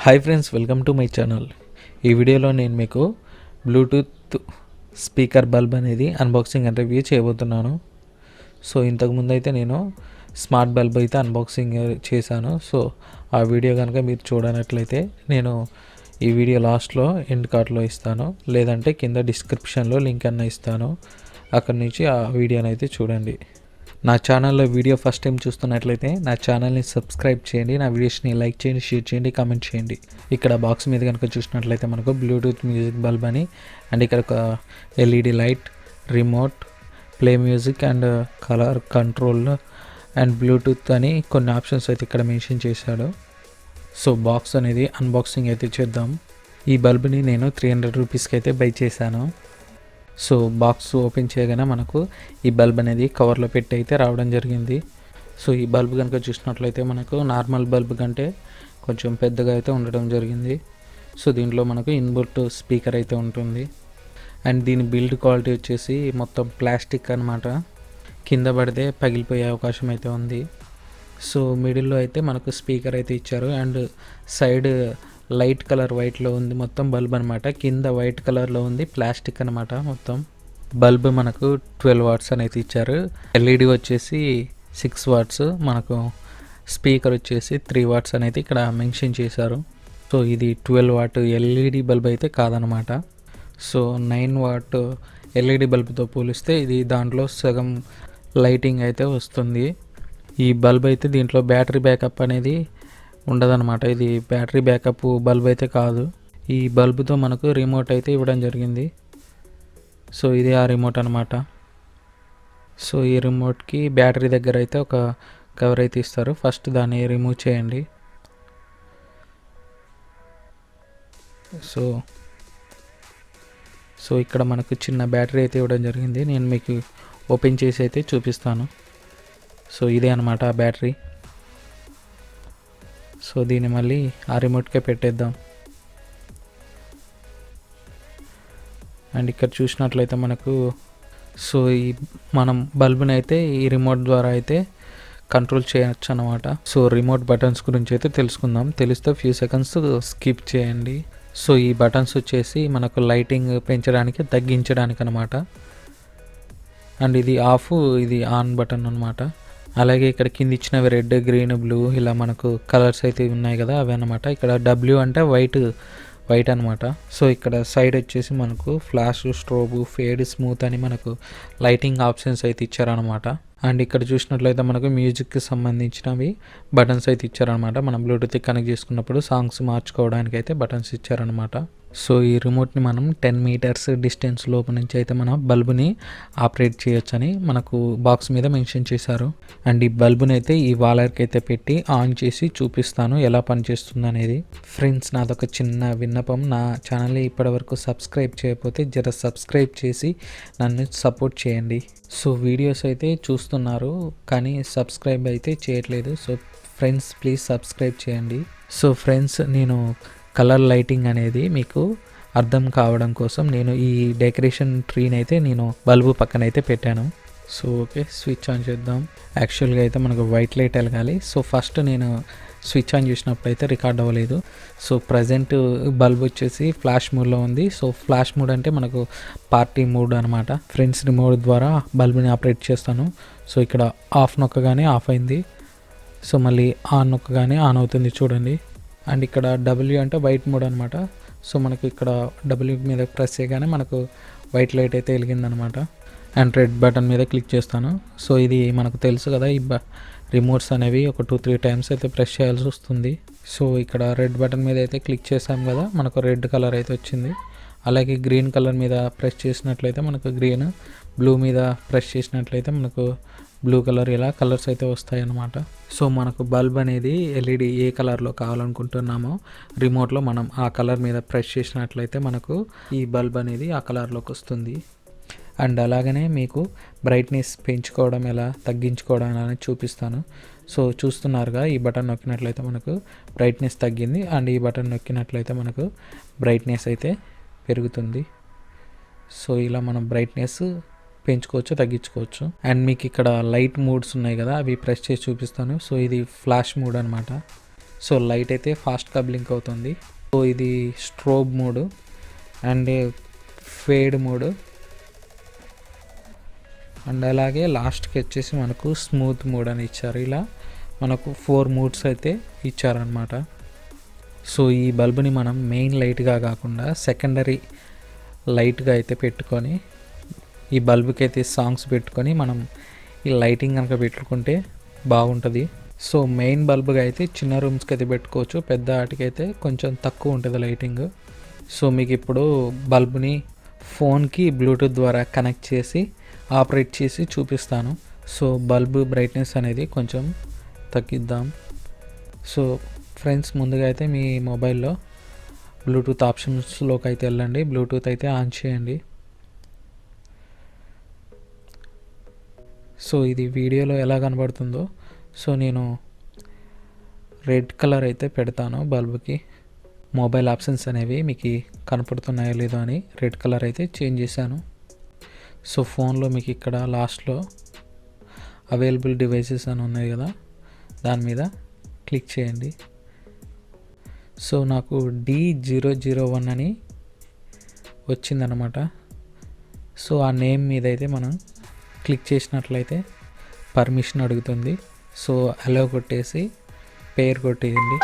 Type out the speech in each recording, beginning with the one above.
Hi friends, welcome to my channel. ఈ వీడియోలో నేను మీకు బ్లూటూత్ స్పీకర్ బల్బ్ అనేది అన్బాక్సింగ్ అండ్ రివ్యూ చేయబోతున్నాను. సో ఇంతకుముందు అయితే నేను స్మార్ట్ బల్బ్ అయితే అన్బాక్సింగ్ చేశాను. సో ఆ వీడియో కనుక మీరు చూడనట్లయితే నేను ఈ వీడియో లాస్ట్లో ఎండ్ కార్డ్లో ఇస్తాను, లేదంటే కింద డిస్క్రిప్షన్లో లింక్ అన్న ఇస్తాను. అక్కడి నుంచి ఆ వీడియోని అయితే చూడండి. నా ఛానల్లో వీడియో ఫస్ట్ టైం చూస్తున్నట్లయితే నా ఛానల్ని సబ్స్క్రైబ్ చేయండి, నా వీడియోస్ని లైక్ చేయండి, షేర్ చేయండి, కామెంట్ చేయండి. ఇక్కడ బాక్స్ మీద కనుక చూసినట్లయితే మనకు బ్లూటూత్ మ్యూజిక్ బల్బ్ అని, అండ్ ఇక్కడ ఒక LED light, remote, play music and colour control and Bluetooth అని కొన్ని ఆప్షన్స్ అయితే ఇక్కడ మెన్షన్ చేశాడు. సో బాక్స్ అనేది అన్బాక్సింగ్ అయితే చేద్దాం. ఈ బల్బ్ని నేను 300 రూపీస్కి అయితే బై చేశాను. సో బాక్స్ ఓపెన్ చేయగానే మనకు ఈ బల్బ్ అనేది కవర్లో పెట్టి అయితే రావడం జరిగింది. సో ఈ బల్బ్ కనుక చూసినట్లయితే మనకు నార్మల్ బల్బ్ కంటే కొంచెం పెద్దగా అయితే ఉండడం జరిగింది. సో దీంట్లో మనకు ఇన్బుట్ స్పీకర్ అయితే ఉంటుంది. అండ్ దీని బిల్డ్ క్వాలిటీ వచ్చేసి మొత్తం ప్లాస్టిక్ అనమాట. కింద పడితే పగిలిపోయే అవకాశం అయితే ఉంది. సో మిడిల్లో అయితే మనకు స్పీకర్ అయితే ఇచ్చారు. అండ్ సైడ్ లైట్ కలర్ వైట్లో ఉంది మొత్తం బల్బ్ అనమాట. కింద వైట్ కలర్లో ఉంది ప్లాస్టిక్ అనమాట మొత్తం. బల్బ్ మనకు 12 వాట్స్ అనేది ఇచ్చారు. ఎల్ఈడి వచ్చేసి 6 వాట్స్, మనకు స్పీకర్ వచ్చేసి 3 వాట్స్ అనేది ఇక్కడ మెన్షన్ చేశారు. సో ఇది 12 వాట్ ఎల్ఈడి బల్బ్ అయితే కాదనమాట. సో 9 వాట్ ఎల్ఈడి బల్బ్తో పోలిస్తే ఇది దాంట్లో సగం లైటింగ్ అయితే వస్తుంది. ఈ బల్బ్ అయితే దీంట్లో బ్యాటరీ బ్యాకప్ అనేది ఉండదన్నమాట. ఇది బ్యాటరీ బ్యాకప్ బల్బ్ అయితే కాదు. ఈ బల్బుతో మనకు రిమోట్ అయితే ఇవ్వడం జరిగింది. సో ఇది ఆ రిమోట్ అనమాట. సో ఈ రిమోట్కి బ్యాటరీ దగ్గర అయితే ఒక కవర్ అయితే ఇస్తారు. ఫస్ట్ దాన్ని రిమూవ్ చేయండి. సో ఇక్కడ మనకు చిన్న బ్యాటరీ అయితే ఇవ్వడం జరిగింది. నేను మీకు ఓపెన్ చేసి అయితే చూపిస్తాను. సో ఇదే అనమాట ఆ బ్యాటరీ. సో దీన్ని మళ్ళీ ఆ రిమోట్కే పెట్టేద్దాం. అండ్ ఇక్కడ చూసినట్లయితే మనకు సో ఈ మనం బల్బుని అయితే ఈ రిమోట్ ద్వారా అయితే కంట్రోల్ చేయొచ్చు అనమాట. సో రిమోట్ బటన్స్ గురించి అయితే తెలుసుకుందాం. తెలిస్తే ఫ్యూ సెకండ్స్ స్కిప్ చేయండి. సో ఈ బటన్స్ వచ్చేసి మనకు లైటింగ్ పెంచడానికి, తగ్గించడానికి అనమాట. అండ్ ఇది ఆఫ్, ఇది ఆన్ బటన్ అనమాట. అలాగే ఇక్కడ కింద ఇచ్చినవి రెడ్, గ్రీన్, బ్లూ ఇలా మనకు కలర్స్ అయితే ఉన్నాయి కదా, అవి అనమాట. ఇక్కడ డబ్ల్యూ అంటే వైట్ అనమాట. సో ఇక్కడ సైడ్ వచ్చేసి మనకు ఫ్లాష్, స్ట్రోబ్, ఫేడ్, స్మూత్ అని మనకు లైటింగ్ ఆప్షన్స్ అయితే ఇచ్చారనమాట. అండ్ ఇక్కడ చూసినట్లయితే మనకు మ్యూజిక్కి సంబంధించినవి బటన్స్ అయితే ఇచ్చారనమాట. మనం బ్లూటూత్ కనెక్ట్ చేసుకున్నప్పుడు సాంగ్స్ మార్చుకోవడానికి అయితే బటన్స్ ఇచ్చారనమాట. సో ఈ రిమోట్ని మనం 10 మీటర్స్ డిస్టెన్స్ లోపు నుంచి అయితే మనం బల్బుని ఆపరేట్ చేయొచ్చని మనకు బాక్స్ మీద మెన్షన్ చేశారు. అండ్ ఈ బల్బుని అయితే ఈ వాలర్కి అయితే పెట్టి ఆన్ చేసి చూపిస్తాను ఎలా పనిచేస్తుంది అనేది. ఫ్రెండ్స్, నాదొక చిన్న విన్నపం, నా ఛానల్ని ఇప్పటివరకు సబ్స్క్రైబ్ చేయకపోతే జర సబ్స్క్రైబ్ చేసి నన్ను సపోర్ట్ చేయండి. సో వీడియోస్ అయితే చూస్తున్నారు కానీ సబ్స్క్రైబ్ అయితే చేయట్లేదు. సో ఫ్రెండ్స్, ప్లీజ్ సబ్స్క్రైబ్ చేయండి. సో ఫ్రెండ్స్, నేను కలర్ లైటింగ్ అనేది మీకు అర్థం కావడం కోసం నేను ఈ డెకరేషన్ ట్రీని అయితే నేను బల్బు పక్కన అయితే పెట్టాను. సో ఓకే, స్విచ్ ఆన్ చేద్దాం. యాక్చువల్గా అయితే మనకు వైట్ లైట్ వెలగాలి. సో ఫస్ట్ నేను స్విచ్ ఆన్ చేసినప్పుడు అయితే రికార్డ్ అవ్వలేదు. సో ప్రజెంట్ బల్బ్ వచ్చేసి ఫ్లాష్ మోడ్లో ఉంది. సో ఫ్లాష్ మోడ్ అంటే మనకు పార్టీ మోడ్ అనమాట. ఫ్రెండ్స్ రిమోట్ ద్వారా బల్బుని ఆపరేట్ చేస్తాను. సో ఇక్కడ ఆఫ్ నొక్కగానే ఆఫ్ అయింది. సో మళ్ళీ ఆన్ నొక్కగానే ఆన్ అవుతుంది, చూడండి. అండ్ ఇక్కడ డబ్ల్యూ అంటే వైట్ మోడ్ అనమాట. సో మనకు ఇక్కడ డబ్ల్యూ మీద ప్రెస్ చేయగానే మనకు వైట్ లైట్ అయితే వెలిగిందనమాట. అండ్ రెడ్ బటన్ మీద క్లిక్ చేస్తాను. సో ఇది మనకు తెలుసు కదా, ఈ రిమోట్స్ అనేవి ఒక 2-3 టైమ్స్ అయితే ప్రెస్ చేయాల్సి వస్తుంది. సో ఇక్కడ రెడ్ బటన్ మీద అయితే క్లిక్ చేసాం కదా, మనకు రెడ్ కలర్ అయితే వచ్చింది. అలాగే గ్రీన్ కలర్ మీద ప్రెస్ చేసినట్లయితే మనకు గ్రీన్, బ్లూ మీద ప్రెస్ చేసినట్లయితే మనకు బ్లూ కలర్, ఇలా కలర్స్ అయితే వస్తాయి అన్నమాట. సో మనకు బల్బ్ అనేది ఎల్ఈడి ఏ కలర్లో కావాలనుకుంటున్నామో రిమోట్లో మనం ఆ కలర్ మీద ప్రెస్ చేసినట్లయితే మనకు ఈ బల్బ్ అనేది ఆ కలర్లోకి వస్తుంది. అండ్ అలాగనే మీకు బ్రైట్నెస్ పెంచుకోవడం ఎలా, తగ్గించుకోవడం ఎలా అని చూపిస్తాను. సో చూస్తున్నారుగా, ఈ బటన్ నొక్కినట్లయితే మనకు బ్రైట్నెస్ తగ్గింది. అండ్ ఈ బటన్ నొక్కినట్లయితే మనకు బ్రైట్నెస్ అయితే పెరుగుతుంది. సో ఇలా మనం బ్రైట్నెస్ పెంచుకోవచ్చు, తగ్గించుకోవచ్చు. అండ్ మీకు ఇక్కడ లైట్ మోడ్స్ ఉన్నాయి కదా, అవి ప్రెస్ చేసి చూపిస్తాను. సో ఇది ఫ్లాష్ మోడ్ అనమాట. సో లైట్ అయితే ఫాస్ట్గా బ్లింక్ అవుతుంది. సో ఇది strobe mode and fade mode and అలాగే లాస్ట్కి వచ్చేసి మనకు స్మూత్ మోడ్ అని ఇచ్చారు. ఇలా మనకు 4 మోడ్స్ అయితే ఇచ్చారనమాట. సో ఈ బల్బుని మనం మెయిన్ లైట్గా కాకుండా సెకండరీ లైట్గా అయితే పెట్టుకొని ఈ బల్బుకి అయితే సాంగ్స్ పెట్టుకొని మనం ఈ లైటింగ్ కనుక పెట్టుకుంటే బాగుంటుంది. సో మెయిన్ బల్బుగా అయితే చిన్న రూమ్స్కి అయితే పెట్టుకోవచ్చు, పెద్ద వాటికి అయితే కొంచెం తక్కువ ఉంటుంది లైటింగ్. సో మీకు ఇప్పుడు బల్బుని ఫోన్కి బ్లూటూత్ ద్వారా కనెక్ట్ చేసి ఆపరేట్ చేసి చూపిస్తాను. సో బల్బు బ్రైట్నెస్ అనేది కొంచెం తగ్గిద్దాం. సో ఫ్రెండ్స్, ముందుగా అయితే మీ మొబైల్లో బ్లూటూత్ ఆప్షన్స్లోకి అయితే వెళ్ళండి, బ్లూటూత్ అయితే ఆన్ చేయండి. సో ఇది వీడియోలో ఎలా కనబడుతుందో సో నేను రెడ్ కలర్ అయితే పెడతాను బల్బుకి. మొబైల్ ఆప్షన్స్ అనేవి మీకు కనపడుతున్నాయో లేదో అని రెడ్ కలర్ అయితే చేంజ్ చేశాను. సో ఫోన్లో మీకు ఇక్కడ లాస్ట్లో అవైలబుల్ డివైసెస్ అని ఉన్నాయి కదా, దాని మీద క్లిక్ చేయండి. సో నాకు D001 అని వచ్చిందనమాట. సో ఆ నేమ్ మీద అయితే మనం క్లిక్ చేసినట్లయితే పర్మిషన్ అడుగుతుంది. సో అలో కొట్టేసి పేరు కొట్టేయండి.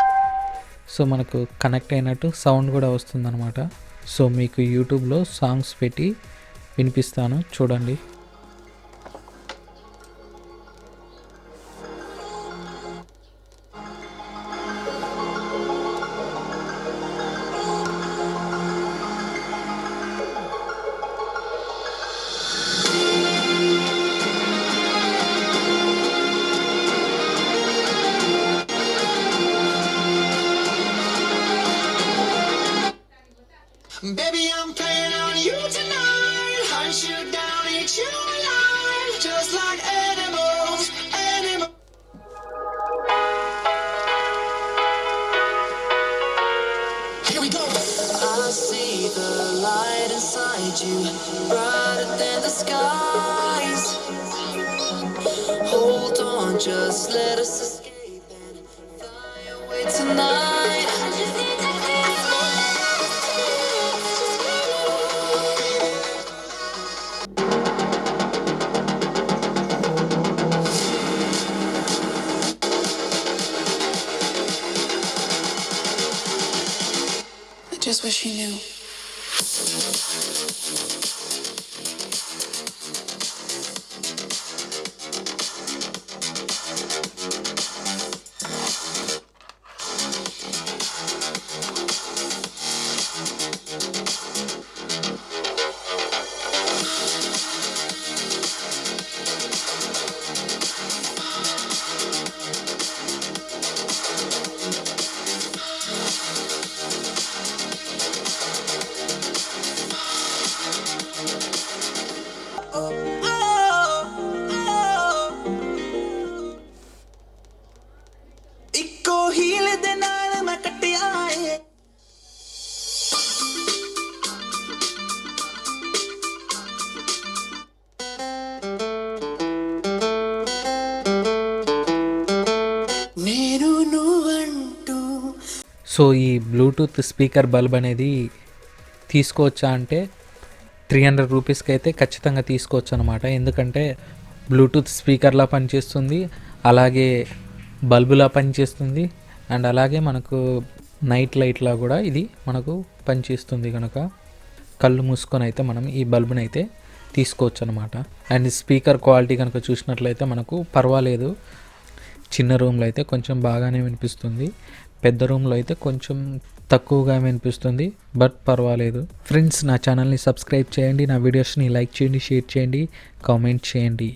సో మనకు కనెక్ట్ అయినట్టు సౌండ్ కూడా వస్తుందన్నమాట. సో మీకు యూట్యూబ్లో సాంగ్స్ పెట్టి వినిపిస్తాను, చూడండి. Baby, I'm playing on you tonight. Hunt you down, eat you alive, just like animals, animals. Here we go. I see the light inside you, brighter than the skies. Hold on, just let us escape and fly away tonight. Just wish you knew. So ఈ Bluetooth speaker bulb అనేది తీసుకోవచ్చా అంటే 300 రూపీస్కి అయితే ఖచ్చితంగా తీసుకోవచ్చు అనమాట. ఎందుకంటే బ్లూటూత్ స్పీకర్లా పనిచేస్తుంది, అలాగే బల్బులా పనిచేస్తుంది, అండ్ అలాగే మనకు నైట్ లైట్లా కూడా ఇది మనకు పనిచేస్తుంది. కనుక కళ్ళు మూసుకొని అయితే మనం ఈ బల్బుని అయితే తీసుకోవచ్చు అనమాట. అండ్ స్పీకర్ క్వాలిటీ కనుక చూసినట్లయితే మనకు పర్వాలేదు. చిన్న రూమ్లో అయితే కొంచెం బాగానే వినిపిస్తుంది, పెద్ద రూమ్లో అయితే కొంచెం తక్కువగా వినిపిస్తుంది, బట్ పర్వాలేదు. ఫ్రెండ్స్, నా ఛానల్ని సబ్స్క్రైబ్ చేయండి, నా వీడియోస్ని లైక్ చేయండి, షేర్ చేయండి, కామెంట్ చేయండి.